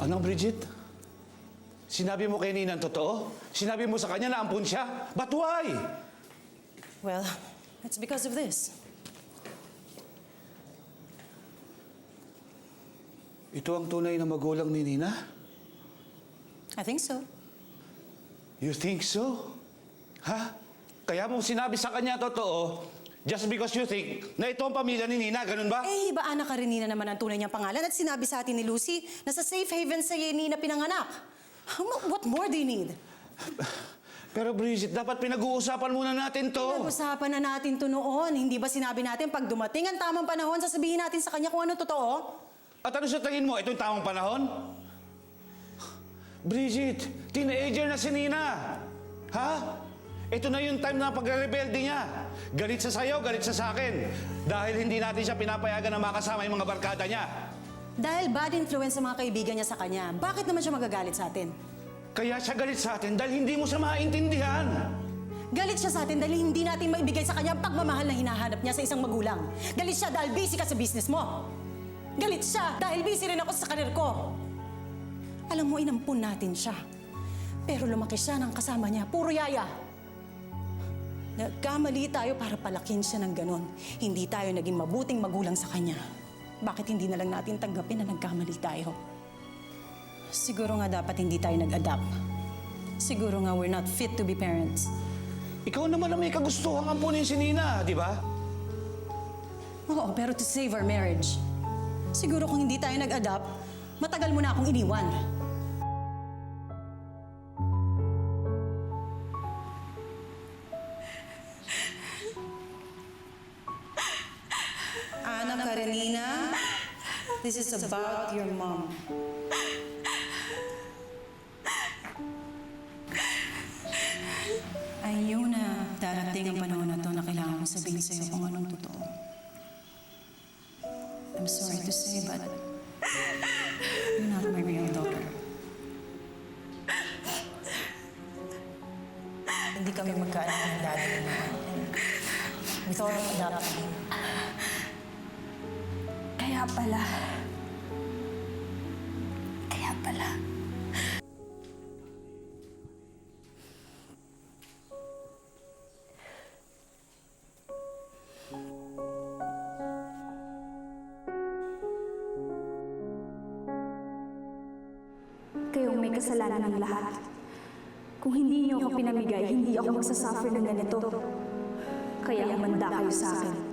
Anong Bridget? Sinabi mo kay Nina ang totoo? Sinabi mo sa kanya na ampun siya? But why? Well, it's because of this. Ito ang tunay na magulang ni Nina? I think so. You think so? Ha? Kaya mo sinabi sa kanya totoo just because you think na ito ang pamilya ni Nina, ganun ba? Eh, ibaan na ka rin Nina naman ang tunay niyang pangalan at sinabi sa atin ni Lucy na sa safe haven sa Nina pinanganak. What more do you need? Pero Bridget, dapat pinag-uusapan muna natin to. Pinag-usapan na natin to noon. Hindi ba sinabi natin pag dumating ang tamang panahon, sasabihin natin sa kanya kung ano totoo? At ano sa tingin mo? Ito yung tamang panahon? Bridget, teenager na si Nina. Ha? Ito na yung time na pagre-rebelde niya. Galit sa sayo, galit sa akin. Dahil hindi natin siya pinapayagan na makasama yung mga barkada niya. Dahil bad influence sa mga kaibigan niya sa kanya, bakit naman siya magagalit sa atin? Kaya siya galit sa atin dahil hindi mo siya maintindihan. Galit siya sa atin dahil hindi natin maibigay sa kanya ang pagmamahal na hinahanap niya sa isang magulang. Galit siya dahil busy ka sa business mo. Galit siya dahil busy rin ako sa karir ko. Alam mo, inampun natin siya. Pero lumaki siya ng kasama niya, puro yaya. Nagkamali tayo para palakin siya ng ganon. Hindi tayo naging mabuting magulang sa kanya. Bakit hindi na lang natin tanggapin na nagkamali tayo? Siguro nga dapat hindi tayo nag-adapt. Siguro nga we're not fit to be parents. Ikaw naman ang may kagustuhang ampunin si Nina, di ba? Oo, pero to save our marriage. Siguro kung hindi tayo nag-adapt, matagal mo na akong iniwan. Ana Karenina, this is about your mom. Ayaw na darating ang panahon na to na kailangan ko sabihin sa'yo kung anong totoo. I'm sorry to say, but you're not my real daughter. Hindi kami magkaanak ng daddy mo. We thought of adopting. Kaya pala. Kaya pala. Kayong may kasalanan ng lahat. Kung hindi niyo ako pinamigay, hindi ako magsasuffer ng ganito. Kaya humanda kayo sa akin.